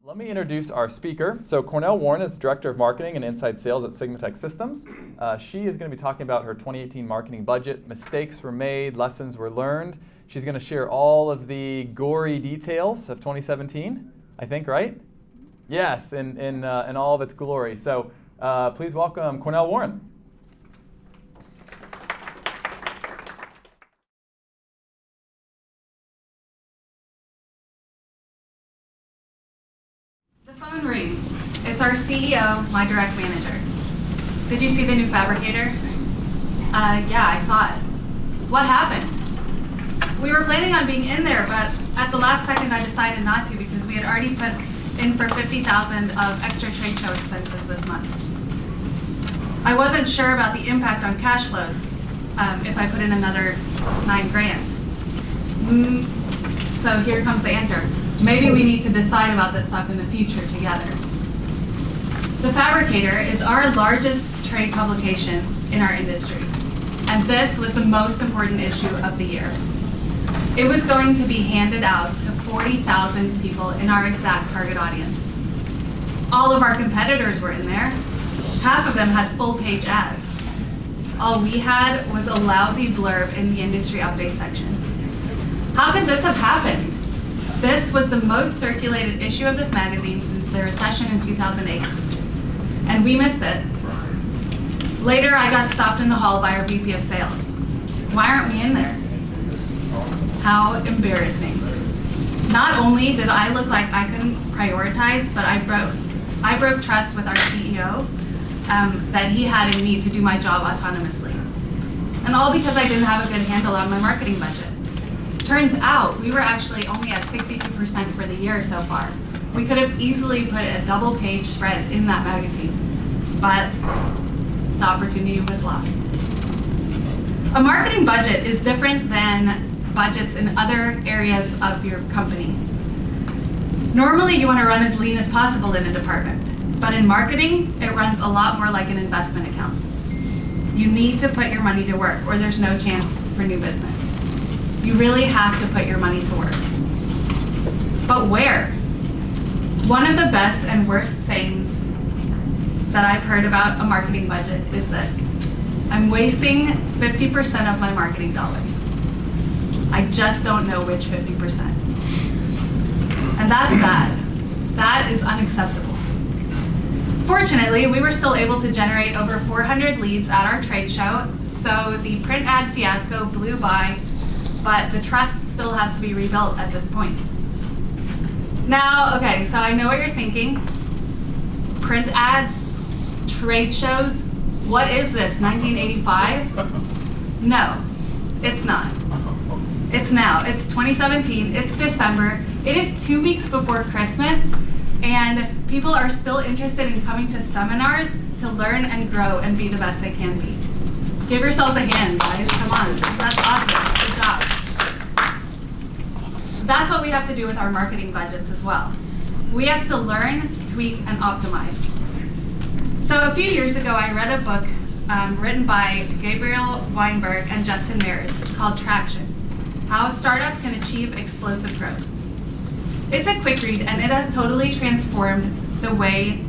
Let me introduce our speaker. So Cornel Warren is Director of Marketing and Inside Sales at Sigmatech Systems. She is going to be talking about her 2018 marketing budget. Mistakes were made, lessons were learned. She's going to share all of the gory details of 2017, I think, right? Yes, in all of its glory. So please welcome Cornel Warren. The phone rings. It's our CEO, my direct manager. Did you see the new fabricator? Yeah, I saw it. What happened? We were planning on being in there, but at the last second I decided not to because we had already put in for $50,000 of extra trade show expenses this month. I wasn't sure about the impact on cash flows if I put in another $9 grand. So here comes the answer. Maybe we need to decide about this stuff in the future together. The Fabricator is our largest trade publication in our industry, and this was the most important issue of the year. It was going to be handed out to 40,000 people in our exact target audience. All of our competitors were in there. Half of them had full-page ads. All we had was a lousy blurb in the industry update section. How could this have happened? This was the most circulated issue of this magazine since the recession in 2008, and we missed it. Later, I got stopped in the hall by our VP of sales. Why aren't we in there? How embarrassing. Not only did I look like I couldn't prioritize, but I broke trust with our CEO that he had in me to do my job autonomously. And all because I didn't have a good handle on my marketing budget. Turns out we were actually only at 62% for the year so far. We could have easily put a double-page spread in that magazine, but the opportunity was lost. A marketing budget is different than budgets in other areas of your company. Normally you want to run as lean as possible in a department, but in marketing it runs a lot more like an investment account. You need to put your money to work or there's no chance for new business. You really have to put your money to work. But where? One of the best and worst sayings that I've heard about a marketing budget is this: I'm wasting 50% of my marketing dollars. I just don't know which 50%. And that's bad. That is unacceptable. Fortunately, we were still able to generate over 400 leads at our trade show, so the print ad fiasco blew by, but the trust still has to be rebuilt at this point. Now, okay, so I know what you're thinking. Print ads, trade shows, what is this, 1985? No, it's not. It's now, it's 2017, it's December, it is 2 weeks before Christmas, and people are still interested in coming to seminars to learn and grow and be the best they can be. Give yourselves a hand, guys, come on, that's awesome, good job. That's what we have to do with our marketing budgets as well. We have to learn, tweak, and optimize. So a few years ago, I read a book written by Gabriel Weinberg and Justin Mares called Traction: How a Startup Can Achieve Explosive Growth. It's a quick read, and it has totally transformed the way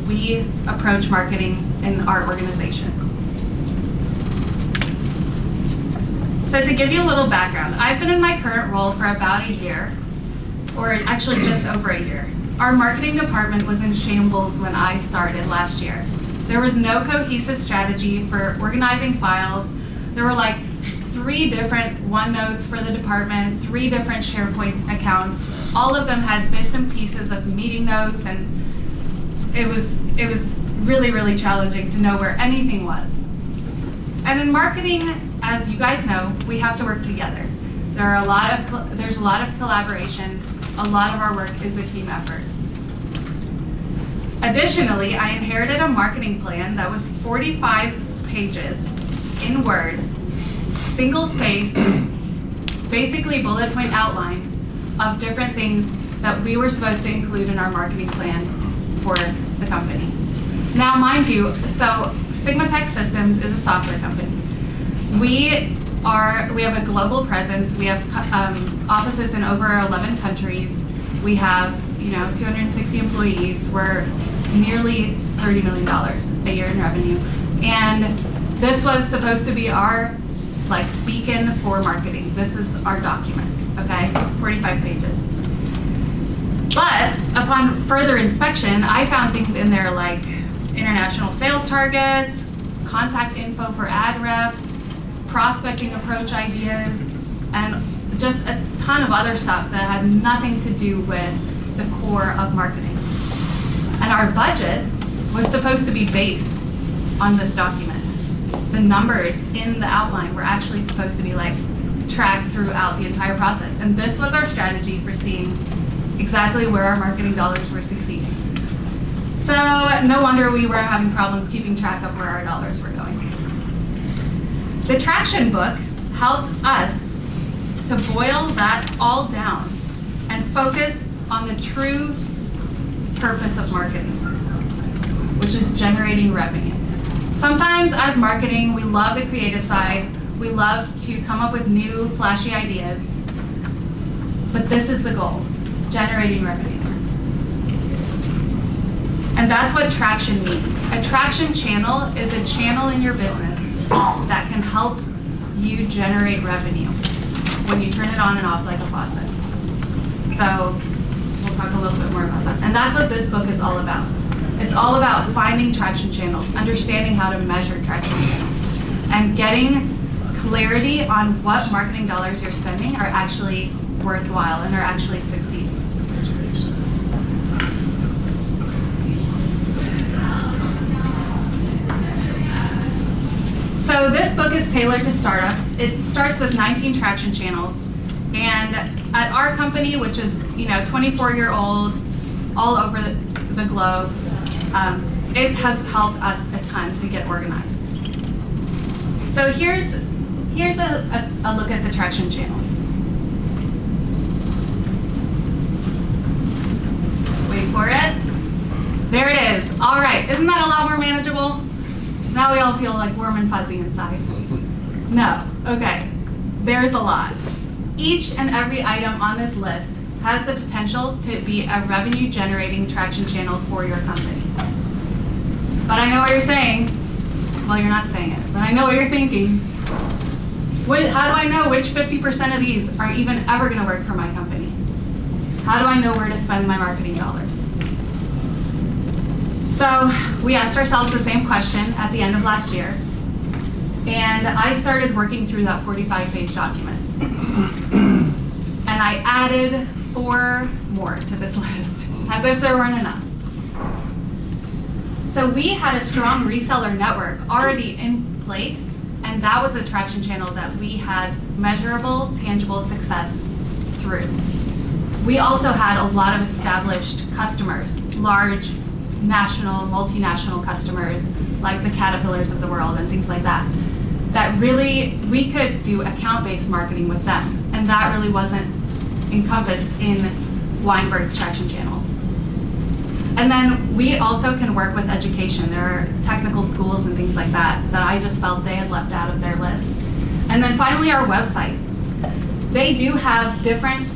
we approach marketing in our organization. So to give you a little background, I've been in my current role for about a year, or actually just over a year. Our marketing department was in shambles when I started last year. There was no cohesive strategy for organizing files. There were like 3 different OneNotes for the department, 3 different SharePoint accounts. All of them had bits and pieces of meeting notes, and it was really, really challenging to know where anything was. And in marketing, as you guys know, we have to work together. There's a lot of collaboration. A lot of our work is a team effort. Additionally, I inherited a marketing plan that was 45 pages in Word, single-spaced, basically bullet point outline of different things that we were supposed to include in our marketing plan for the company. Now, mind you, so Sigmatech Systems is a software company. We have a global presence. We have offices in over 11 countries, We have, 260 employees. We're nearly $30 million a year in revenue. And this was supposed to be our beacon for marketing. This is our document, okay? 45 pages. But upon further inspection, I found things in there like international sales targets, contact info for ad reps, prospecting approach ideas, and just a ton of other stuff that had nothing to do with the core of marketing. And our budget was supposed to be based on this document. The numbers in the outline were actually supposed to be tracked throughout the entire process. And this was our strategy for seeing exactly where our marketing dollars were succeeding. So no wonder we were having problems keeping track of where our dollars were going. The traction book helped us to boil that all down and focus on the true purpose of marketing, which is generating revenue. Sometimes as marketing, we love the creative side. We love to come up with new flashy ideas. But this is the goal, generating revenue. And that's what traction means. A traction channel is a channel in your business that can help you generate revenue when you turn it on and off like a faucet. So we'll talk a little bit more about that. And that's what this book is all about. It's all about finding traction channels, understanding how to measure traction channels, and getting clarity on what marketing dollars you're spending are actually worthwhile and are actually succeeding. So this book is tailored to startups. It starts with 19 traction channels. And at our company, which is 24-year-old, all over the globe, it has helped us a ton to get organized. So here's a look at the traction channels. Wait for it. There it is. All right, isn't that a lot more manageable? Now we all feel warm and fuzzy inside. No, okay, there's a lot. Each and every item on this list has the potential to be a revenue generating traction channel for your company. But I know what you're saying. Well, you're not saying it, but I know what you're thinking. How do I know which 50% of these are even ever gonna work for my company? How do I know where to spend my marketing dollars? So we asked ourselves the same question at the end of last year, and I started working through that 45-page document. And I added 4 more to this list, as if there weren't enough. So we had a strong reseller network already in place, and that was a traction channel that we had measurable, tangible success through. We also had a lot of established customers, large national, multinational customers, like the Caterpillars of the world and things like that, that really, we could do account-based marketing with them, and that really wasn't encompassed in Weinberg's traction channels. And then we also can work with education. There are technical schools and things like that that I just felt they had left out of their list. And then finally, our website. They do have different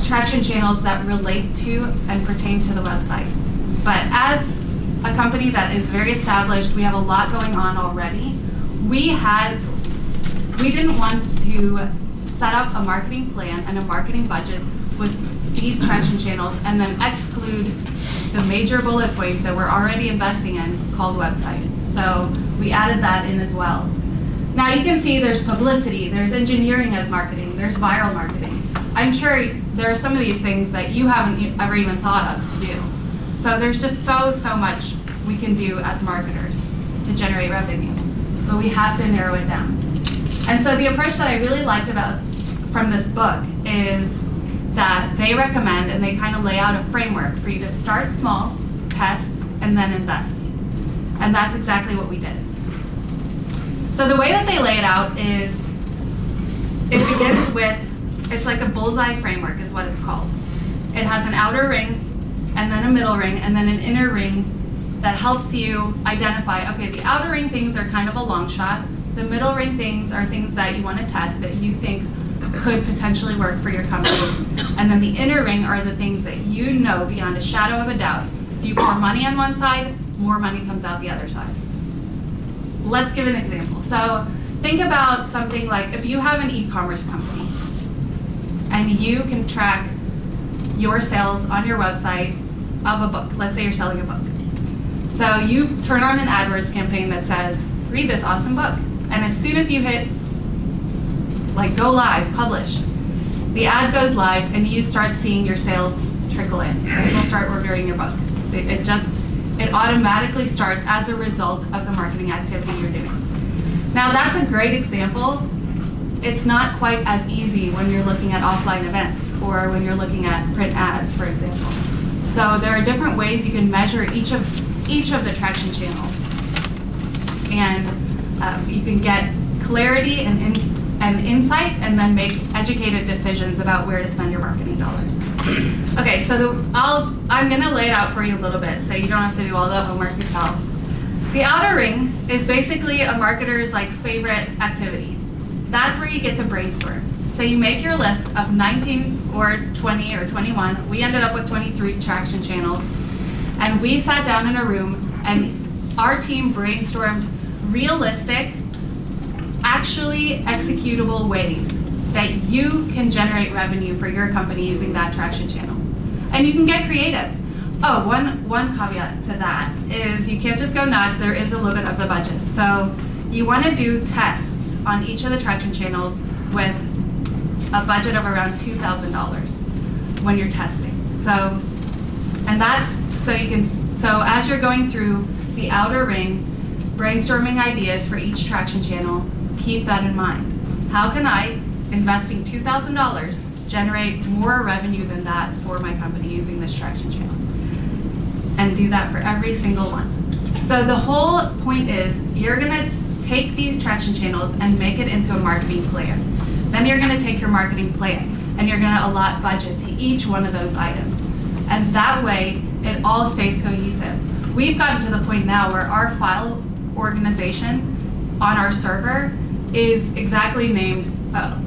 traction channels that relate to and pertain to the website. But as a company that is very established, we have a lot going on already. We didn't want to set up a marketing plan and a marketing budget with these traction channels and then exclude the major bullet point that we're already investing in called website. So we added that in as well. Now you can see there's publicity, there's engineering as marketing, there's viral marketing. I'm sure there are some of these things that you haven't ever even thought of to do. So there's just so much we can do as marketers to generate revenue, but we have to narrow it down. And so the approach that I really liked from this book is that they recommend and they kind of lay out a framework for you to start small, test, and then invest. And that's exactly what we did. So the way that they lay it out is, it begins with, it's like a bullseye framework is what it's called. It has an outer ring, and then a middle ring, and then an inner ring that helps you identify, okay, the outer ring things are kind of a long shot. The middle ring things are things that you want to test that you think could potentially work for your company. And then the inner ring are the things that you know beyond a shadow of a doubt. If you pour money on one side, more money comes out the other side. Let's give an example. So think about something like if you have an e-commerce company and you can track your sales on your website of a book. Let's say you're selling a book. So you turn on an AdWords campaign that says, read this awesome book. And as soon as you hit like go live, publish, the ad goes live and you start seeing your sales trickle in. People start ordering your book. It automatically starts as a result of the marketing activity you're doing. Now that's a great example. It's not quite as easy when you're looking at offline events or when you're looking at print ads, for example. So there are different ways you can measure each of the traction channels. And you can get clarity and insight and then make educated decisions about where to spend your marketing dollars. Okay, so I'm gonna lay it out for you a little bit so you don't have to do all the homework yourself. The outer ring is basically a marketer's favorite activity. That's where you get to brainstorm. So you make your list of 19 or 20 or 21. We ended up with 23 traction channels. And we sat down in a room and our team brainstormed realistic, actually executable ways that you can generate revenue for your company using that traction channel. And you can get creative. Oh, one caveat to that is you can't just go nuts. There is a limit of the budget. So you want to do tests on each of the traction channels with a budget of around $2,000 when you're testing. So as you're going through the outer ring, brainstorming ideas for each traction channel, keep that in mind. How can I, investing $2,000, generate more revenue than that for my company using this traction channel? And do that for every single one. So the whole point is you're gonna take these traction channels and make it into a marketing plan. Then you're gonna take your marketing plan and you're gonna allot budget to each one of those items. And that way, it all stays cohesive. We've gotten to the point now where our file organization on our server is exactly named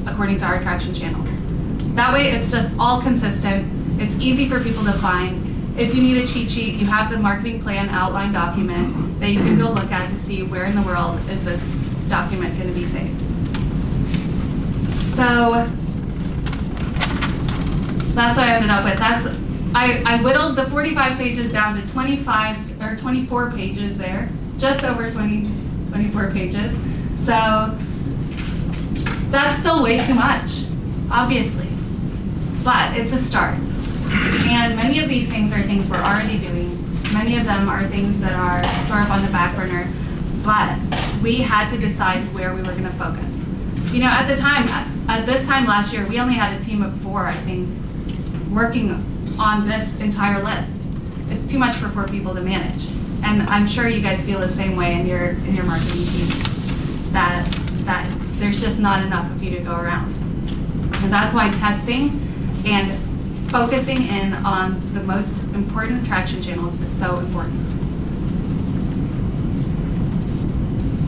according to our traction channels. That way, it's just all consistent. It's easy for people to find. If you need a cheat sheet, you have the marketing plan outline document that you can go look at to see where in the world is this document going to be saved. So that's what I ended up with. I whittled the 45 pages down to 25 or 24 pages there, just over 24 pages. So that's still way too much, obviously, but it's a start. And many of these things are things we're already doing. Many of them are things that are sort of on the back burner, but we had to decide where we were going to focus. You know, at this time last year, we only had a team of 4, I think, working on this entire list. It's too much for 4 people to manage. And I'm sure you guys feel the same way in your marketing team, that there's just not enough of you to go around. And that's why testing and focusing in on the most important traction channels is so important.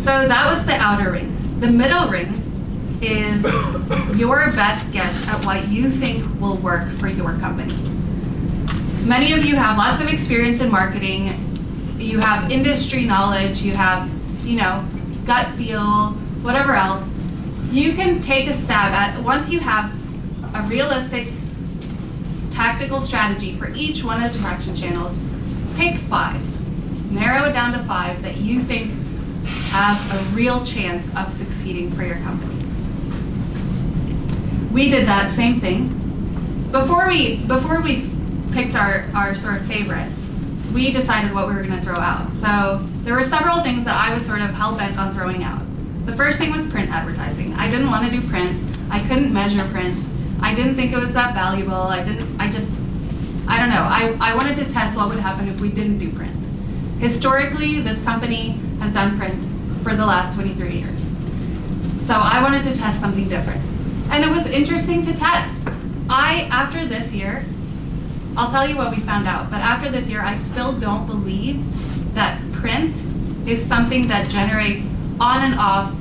So that was the outer ring. The middle ring is your best guess at what you think will work for your company. Many of you have lots of experience in marketing. You have industry knowledge, you have, gut feel, whatever else. You can take a stab at, once you have a realistic tactical strategy for each one of the traction channels, pick 5. Narrow it down to 5 that you think have a real chance of succeeding for your company. We did that same thing. Before we picked our sort of favorites, we decided what we were going to throw out. So there were several things that I was sort of hell-bent on throwing out. The first thing was print advertising. I didn't want to do print. I couldn't measure print. I didn't think it was that valuable. I don't know. I wanted to test what would happen if we didn't do print. Historically, this company has done print for the last 23 years. So I wanted to test something different. And it was interesting to test. After this year, I'll tell you what we found out, but after this year, I still don't believe that print is something that generates on and off,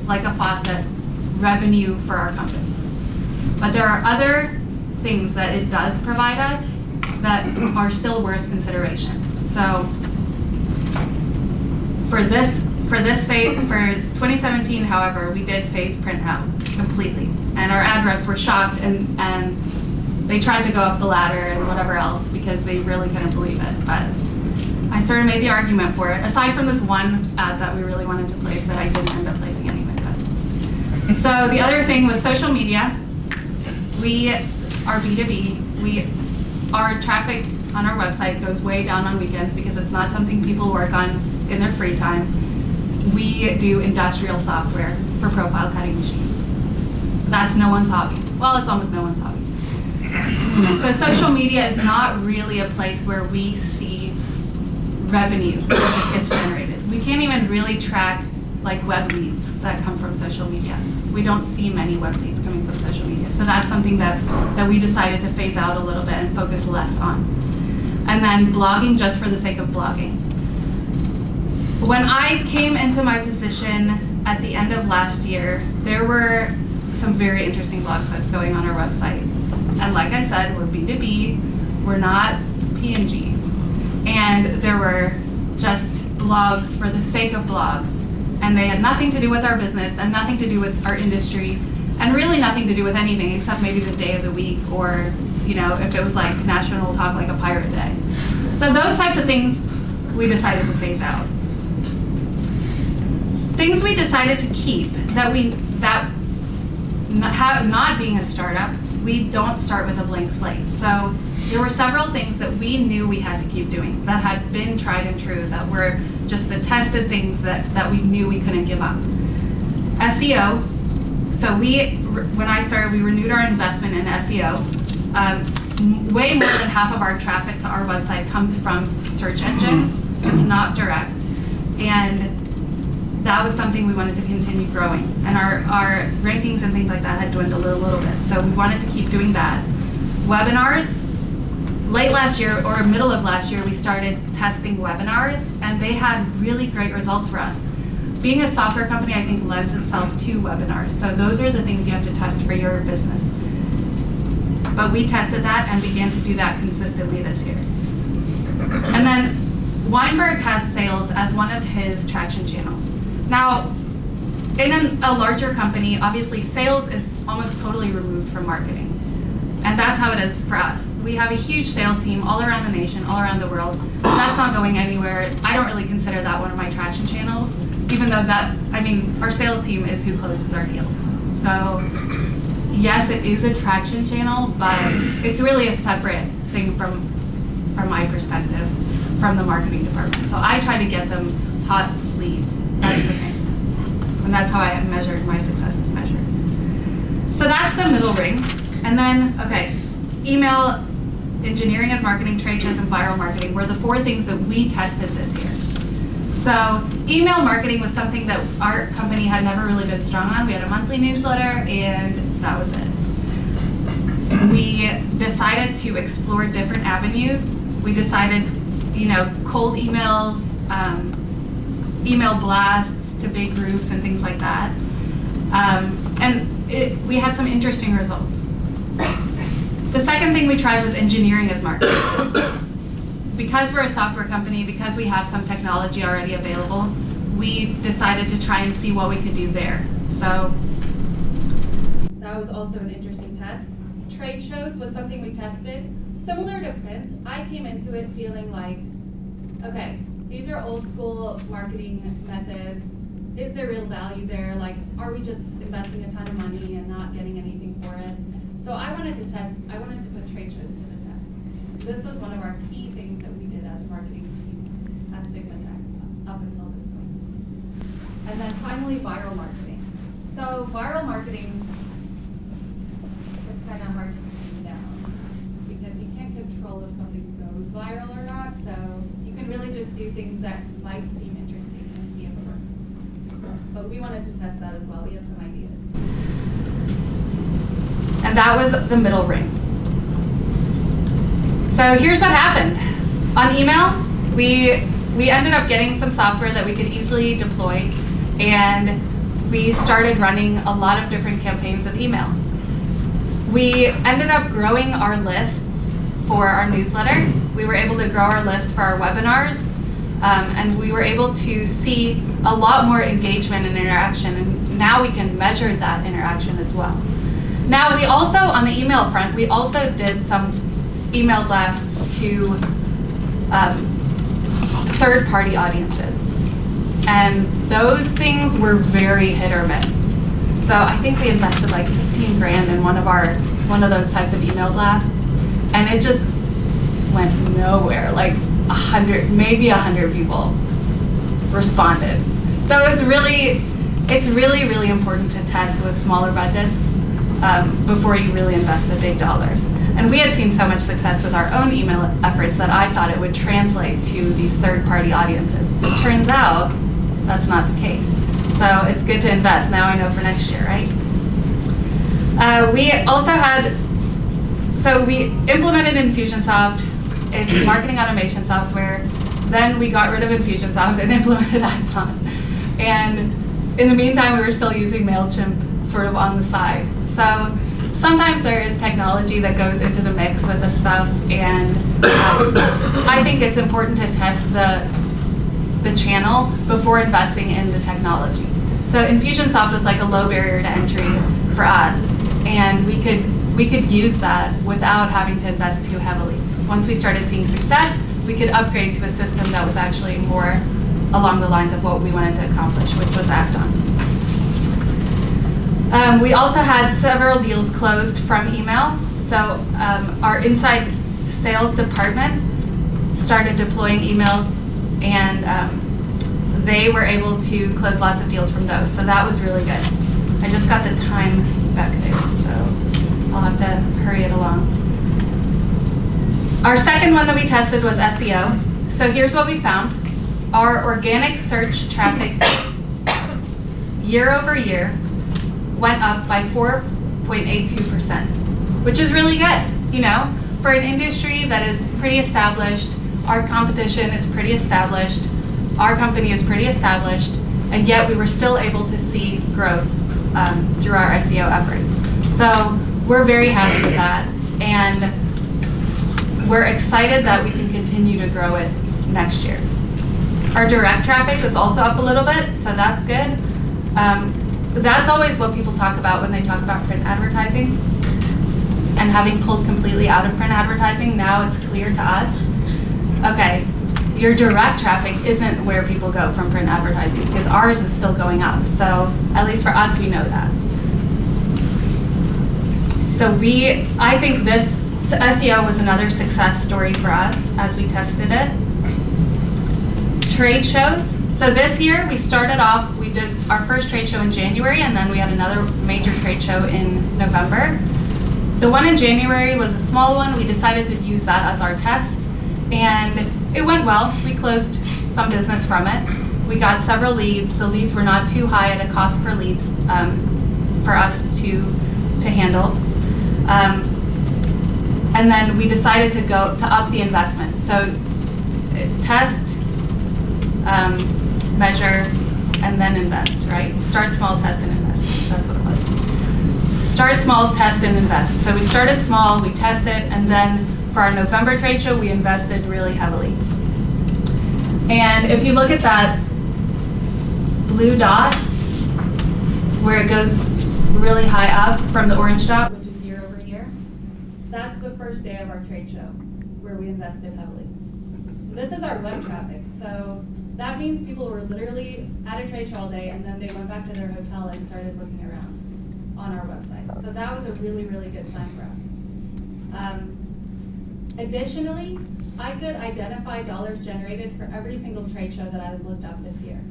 like a faucet, revenue for our company. But there are other things that it does provide us that are still worth consideration. So for 2017, however, we did phase print out completely. And our ad reps were shocked, and they tried to go up the ladder and whatever else because they really couldn't believe it. But I sort of made the argument for it, aside from this one ad that we really wanted to place that I didn't end up placing anyway. But. So the other thing was social media. We are B2B. Our traffic on our website goes way down on weekends because it's not something people work on in their free time. We do industrial software for profile cutting machines. That's no one's hobby. Well, it's almost no one's hobby. So social media is not really a place where we see revenue that just gets generated. We can't even really track like web leads that come from social media. We don't see many web leads coming from social media. So that's something that we decided to phase out a little bit and focus less on. And then blogging just for the sake of blogging. When I came into my position at the end of last year, there were some very interesting blog posts going on our website. And like I said, we're B2B, we're not P&G. And there were just blogs for the sake of blogs. And they had nothing to do with our business and nothing to do with our industry and really nothing to do with anything except maybe the day of the week or, you know, if it was like National Talk Like a Pirate Day. So those types of things we decided to phase out. Things we decided to keep not being a startup, we don't start with a blank slate. So there were several things that we knew we had to keep doing that had been tried and true, that were just the tested things that we knew we couldn't give up. SEO. So when I started, we renewed our investment in SEO. Way more than half of our traffic to our website comes from search engines. It's not direct. And that was something we wanted to continue growing. And our rankings and things like that had dwindled a little bit. So we wanted to keep doing that. Webinars. Late last year or middle of last year, we started testing webinars, and they had really great results for us. Being a software company, I think, lends itself to webinars. So those are the things you have to test for your business. But we tested that and began to do that consistently this year. And then Weinberg has sales as one of his traction channels. Now, in a larger company, obviously sales is almost totally removed from marketing. And that's how it is for us. We have a huge sales team all around the nation, all around the world. That's not going anywhere. I don't really consider that one of my traction channels, even though our sales team is who closes our deals. So yes, it is a traction channel, but it's really a separate thing from my perspective, from the marketing department. So I try to get them hot leads. That's the thing. And that's how I measured my success is measured. So that's the middle ring. And then, okay, email, engineering as marketing, trade shows, and viral marketing were the 4 things that we tested this year. So email marketing was something that our company had never really been strong on. We had a monthly newsletter, and that was it. We decided to explore different avenues. We decided, cold emails, email blasts to big groups and things like that. We had some interesting results. The second thing we tried was engineering as marketing. Because we're a software company, because we have some technology already available, we decided to try and see what we could do there. So that was also an interesting test. Trade shows was something we tested. Similar to print, I came into it feeling like, okay, these are old school marketing methods. Is there real value there? Like, are we just investing a ton of money and not getting anything for it? So I wanted to put trade shows to the test. This was one of our key things that we did as a marketing team at SigmaTech up until this point. And then finally, viral marketing. So viral marketing, it's kind of hard to pin down because you can't control if something goes viral or not. So you can really just do things that might seem interesting and see if it works. But we wanted to test that as well. We had some ideas. And that was the middle ring. So here's what happened. On email, we ended up getting some software that we could easily deploy, and we started running a lot of different campaigns with email. We ended up growing our lists for our newsletter. We were able to grow our list for our webinars, and we were able to see a lot more engagement and interaction, and now we can measure that interaction as well. Now we also, on the email front, we also did some email blasts to third-party audiences, and those things were very hit or miss. So I think we invested like 15 grand in one of those types of email blasts, and it just went nowhere. Like 100 people responded. So it's really, really important to test with smaller budgets before you really invest the big dollars. And we had seen so much success with our own email efforts that I thought it would translate to these third-party audiences. It turns out that's not the case. So it's good to invest. Now I know for next year, right? We also we implemented Infusionsoft. It's marketing automation software. Then we got rid of Infusionsoft and implemented Icon. And in the meantime, we were still using MailChimp sort of on the side. So sometimes there is technology that goes into the mix with this stuff, and I think it's important to test the channel before investing in the technology. So Infusionsoft was like a low barrier to entry for us, and we could use that without having to invest too heavily. Once we started seeing success, we could upgrade to a system that was actually more along the lines of what we wanted to accomplish, which was Acton. We also had several deals closed from email. So our inside sales department started deploying emails, and they were able to close lots of deals from those. So that was really good. I just got the time back there, so I'll have to hurry it along. Our second one that we tested was SEO. So here's what we found. Our organic search traffic year over year went up by 4.82%, which is really good. You know, for an industry that is pretty established, our competition is pretty established, our company is pretty established, and yet we were still able to see growth through our SEO efforts. So we're very happy with that, and we're excited that we can continue to grow it next year. Our direct traffic is also up a little bit, so that's good. That's always what people talk about when they talk about print advertising. And having pulled completely out of print advertising, now it's clear to us, okay, your direct traffic isn't where people go from print advertising, because ours is still going up. So at least for us, we know that. So I think this SEO was another success story for us as we tested it. Trade shows. So this year we started off, we did our first trade show in January, and then we had another major trade show in November. The one in January was a small one. We decided to use that as our test, and it went well. We closed some business from it. We got several leads. The leads were not too high at a cost per lead for us to handle. And then we decided to up the investment. So test, measure, and then invest, right? Start small, test, and invest. That's what it was. Start small, test, and invest. So we started small, we tested, and then for our November trade show, we invested really heavily. And if you look at that blue dot, where it goes really high up from the orange dot, which is year over year, that's the first day of our trade show, where we invested heavily. This is our web traffic, so that means people were literally at a trade show all day, and then they went back to their hotel and started looking around on our website. So that was a really, really good sign for us. Additionally, I could identify dollars generated for every single trade show that I looked up this year.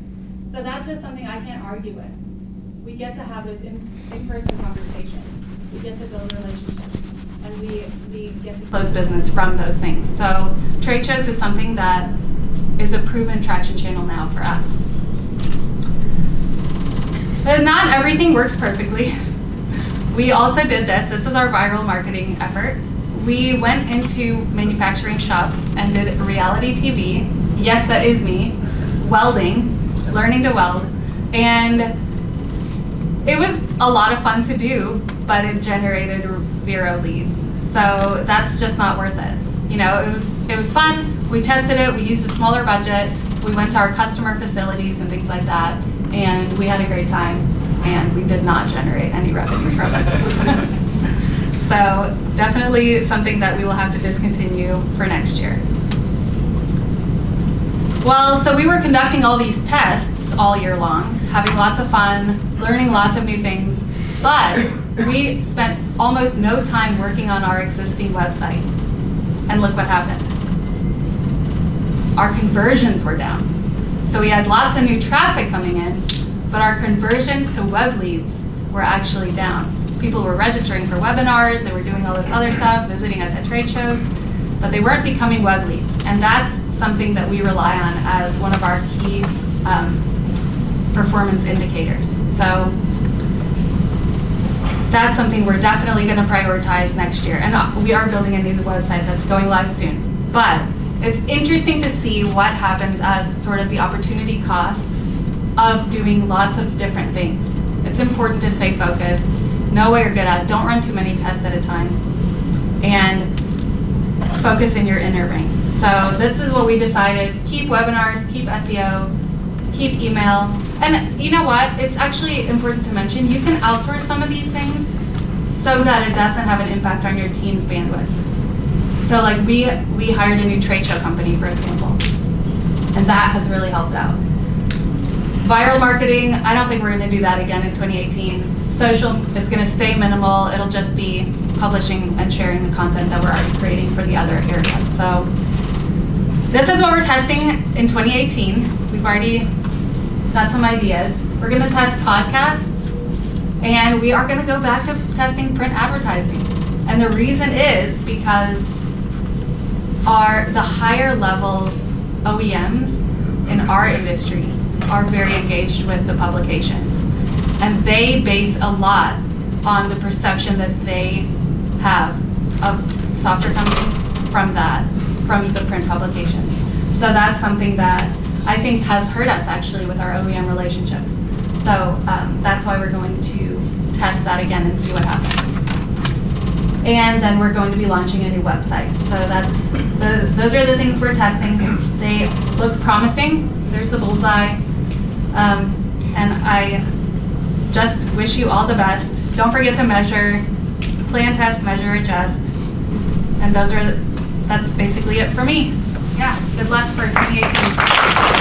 So that's just something I can't argue with. We get to have those in-person conversations. We get to build relationships, and we get to close business from those things. So trade shows is something that is a proven traction channel now for us. But not everything works perfectly. We also did this. This was our viral marketing effort. We went into manufacturing shops and did reality TV. Yes, that is me. Welding, learning to weld. And it was a lot of fun to do, but it generated 0 leads. So that's just not worth it. You know, it was fun. We tested it. We used a smaller budget. We went to our customer facilities and things like that, and we had a great time. And we did not generate any revenue from it. So definitely something that we will have to discontinue for next year. Well, so we were conducting all these tests all year long, having lots of fun, learning lots of new things, but we spent almost no time working on our existing website. And look what happened. Our conversions were down. So we had lots of new traffic coming in, but our conversions to web leads were actually down. People were registering for webinars, they were doing all this other stuff, visiting us at trade shows, but they weren't becoming web leads. And that's something that we rely on as one of our key performance indicators. So that's something we're definitely going to prioritize next year. And we are building a new website that's going live soon. But it's interesting to see what happens as sort of the opportunity cost of doing lots of different things. It's important to stay focused, know what you're good at, don't run too many tests at a time, and focus in your inner ring. So this is what we decided: keep webinars, keep SEO, keep email. And you know what? It's actually important to mention, you can outsource some of these things so that it doesn't have an impact on your team's bandwidth. So like we hired a new trade show company, for example, and that has really helped out. Viral marketing, I don't think we're going to do that again in 2018. Social is going to stay minimal. It'll just be publishing and sharing the content that we're already creating for the other areas. So this is what we're testing in 2018. We've already got some ideas. We're going to test podcasts, and we are going to go back to testing print advertising. And the reason is because the higher level OEMs in our industry are very engaged with the publications. And they base a lot on the perception that they have of software companies from the print publications. So that's something that I think has hurt us actually with our OEM relationships. So that's why we're going to test that again and see what happens. And then we're going to be launching a new website. So those are the things we're testing. They look promising. There's the bullseye. And I just wish you all the best. Don't forget to measure, plan, test, measure, adjust. And that's basically it for me. Yeah, good luck for 2018.